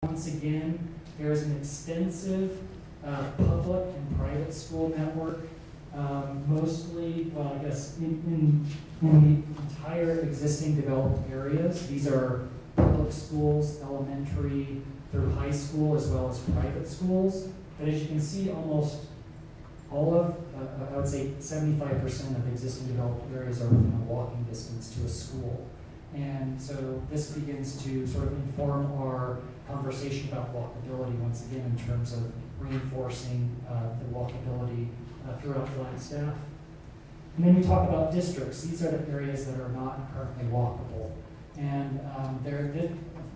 Once again, there is an extensive public and private school network, mostly, well, I guess, in the entire existing developed areas. These are public schools, elementary through high school, as well as private schools. But as you can see, almost all of, I would say 75% of existing developed areas are within a walking distance to a school. And so this begins to sort of inform our conversation about walkability once again in terms of reinforcing the walkability throughout Flagstaff. And then we talk about districts. These are the areas that are not currently walkable. And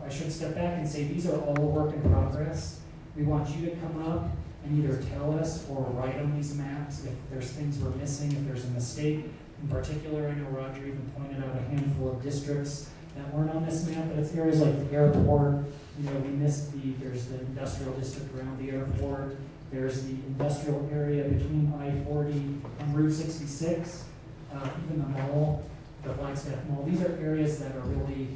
I should step back and say these are all work in progress. We want you to come up and either tell us or write on these maps if there's things we're missing, if there's a mistake. In particular, I know Roger even pointed out a handful of districts that weren't on this map, but it's areas like the airport. You know, we missed there's the industrial district around the airport. There's the industrial area between I-40 and Route 66, even the mall, the Flagstaff Mall. These are areas that are really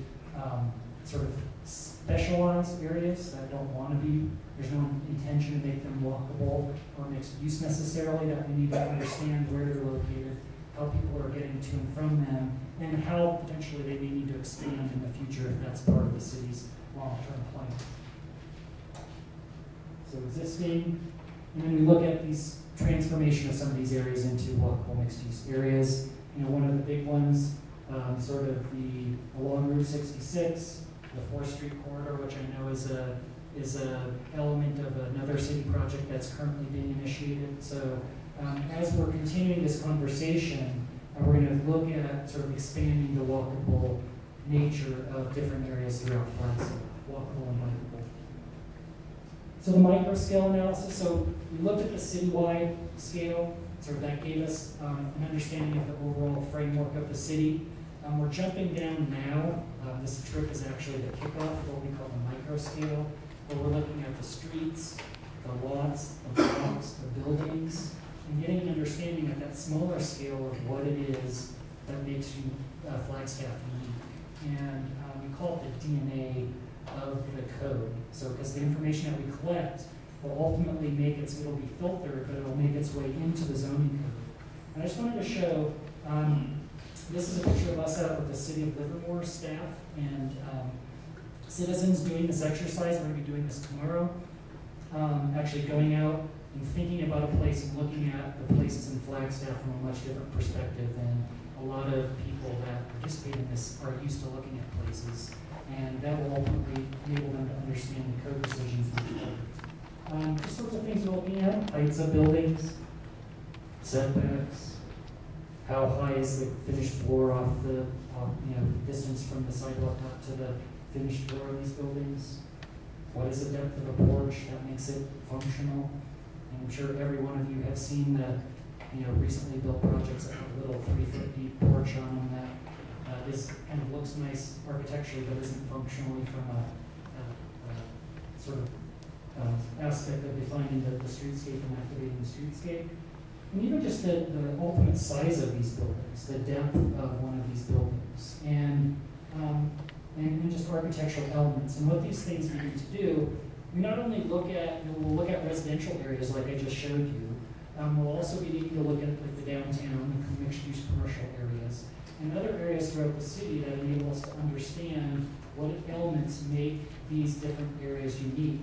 sort of specialized areas that don't want to be, there's no intention to make them walkable or mixed use necessarily, that we need to understand where they're located, how people are getting to and from them, and how potentially they may need to expand in the future if that's part of the city's long-term plan. So existing, and then we look at these transformation of some of these areas into walkable mixed-use areas. You know, one of the big ones, sort of along Route 66, the 4th Street corridor, which I know is a element of another city project that's currently being initiated. So as we're continuing this conversation, we're going to look at sort of expanding the walkable nature of different areas throughout Flagstaff, walkable and bikeable. So the micro scale analysis, so we looked at the citywide scale, sort of that gave us an understanding of the overall framework of the city. We're jumping down now. This trip is actually the kickoff of what we call the micro scale, where we're looking at the streets, the lots, the blocks, the buildings, and getting an understanding at that smaller scale of what it is that makes you Flagstaff unique. And we call it the DNA of the code. So because the information that we collect will ultimately it'll be filtered, but it'll make its way into the zoning code. And I just wanted to show, this is a picture of us out with the City of Livermore staff and citizens doing this exercise. We're going to be doing this tomorrow. Actually going out and thinking about a place and looking at the places in Flagstaff from a much different perspective than a lot of people that participate in this are used to looking at places. And that will ultimately enable them to understand the code decisions. The sorts of things we're looking at: heights of buildings, setbacks, how high is the finished floor off the distance from the sidewalk up to the finished floor of these buildings. What is the depth of a porch that makes it functional? And I'm sure every one of you have seen the recently built projects that have a little 3-foot deep porch on them that kind of looks nice architecturally, but isn't functionally from a sort of aspect of defining the streetscape and activating the streetscape. And even just the ultimate size of these buildings, the depth of one of these buildings, and just architectural elements. And what these things begin to do, we not only look at, we'll look at residential areas like I just showed you, we'll also be needing to look at like the downtown, the mixed-use commercial areas, and other areas throughout the city that enable us to understand what elements make these different areas unique.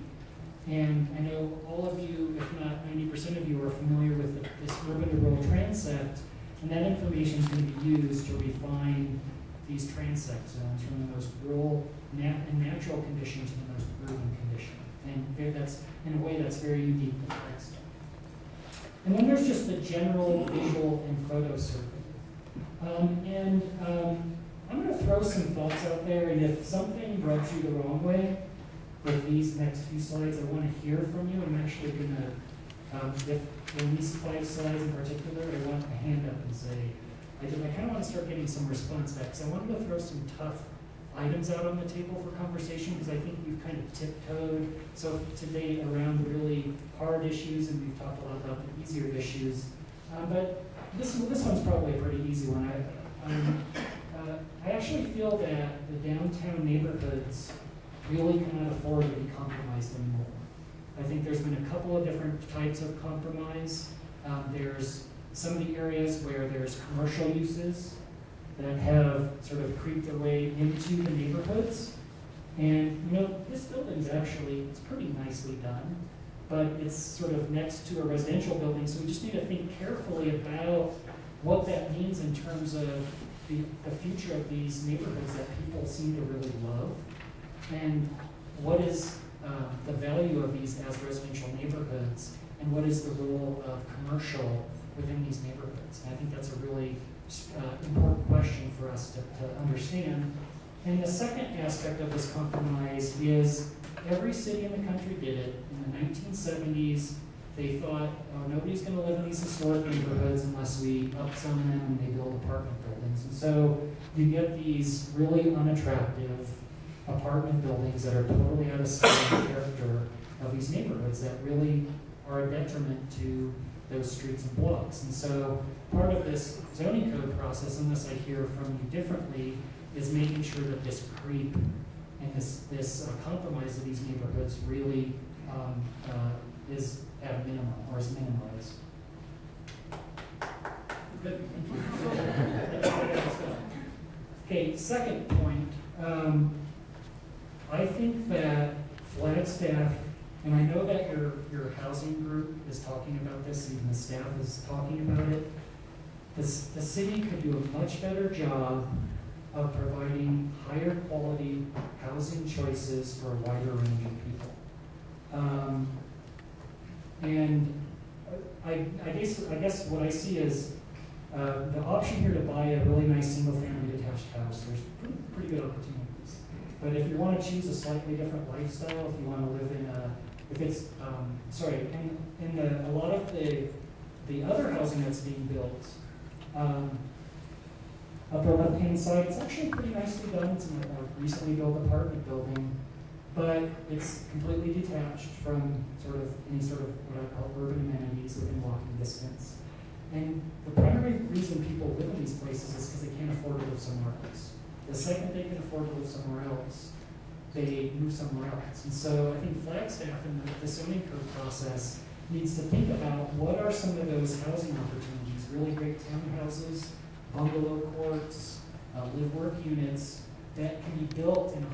And I know all of you, if not 90% of you, are familiar with this urban to rural transect, and that information is going to be used to refine these transect zones from the most rural and natural condition to the most urban condition. And that's, in a way, that's very unique to Flagstaff. And then there's just the general visual and photo survey. I'm going to throw some thoughts out there, and if something rubs you the wrong way with these next few slides, I want to hear from you. I'm actually going to, in these 5 slides in particular, I want a hand up and say, I kind of want to start getting some response back, because I wanted to throw some tough items out on the table for conversation, because I think we've kind of tiptoed so today around the really hard issues, and we've talked a lot about the easier issues. But this one's probably a pretty easy one. I actually feel that the downtown neighborhoods really cannot afford to be complicated. compromised anymore. I think there's been a couple of different types of compromise. There's some of the areas where there's commercial uses that have sort of creeped their way into the neighborhoods. And this building's actually, it's pretty nicely done, but it's sort of next to a residential building, so we just need to think carefully about what that means in terms of the future of these neighborhoods that people seem to really love, and what is the value of these as residential neighborhoods, and what is the role of commercial within these neighborhoods. And I think that's a really important question for us to understand. And the second aspect of this compromise is every city in the country did it. In the 1970s, they thought, oh, nobody's going to live in these historic neighborhoods unless we upzone them and they build apartment buildings. And so you get these really unattractive apartment buildings that are totally out of scale and character of these neighborhoods that really are a detriment to those streets and blocks. And so part of this zoning code process, unless I hear from you differently, is making sure that this creep and this compromise of these neighborhoods really is at a minimum, or is minimized. Good. Okay, second point. I think that Flagstaff, and I know that your housing group is talking about this, even the staff is talking about it, the city could do a much better job of providing higher quality housing choices for a wider range of people. And I guess what I see is the option here to buy a really nice single-family detached house. There's pretty good opportunities. But if you want to choose a slightly different lifestyle, if you want to live in a lot of the other housing that's being built, upper left-hand side, it's actually pretty nicely done. It's a recently built apartment building, but it's completely detached from any sort of what I call urban amenities within walking distance. And the primary reason people live in these places is because they can't afford to live somewhere else. The second they can afford to live somewhere else, they move somewhere else. And so I think Flagstaff in the zoning code process needs to think about what are some of those housing opportunities, really great townhouses, bungalow courts, live-work units that can be built in a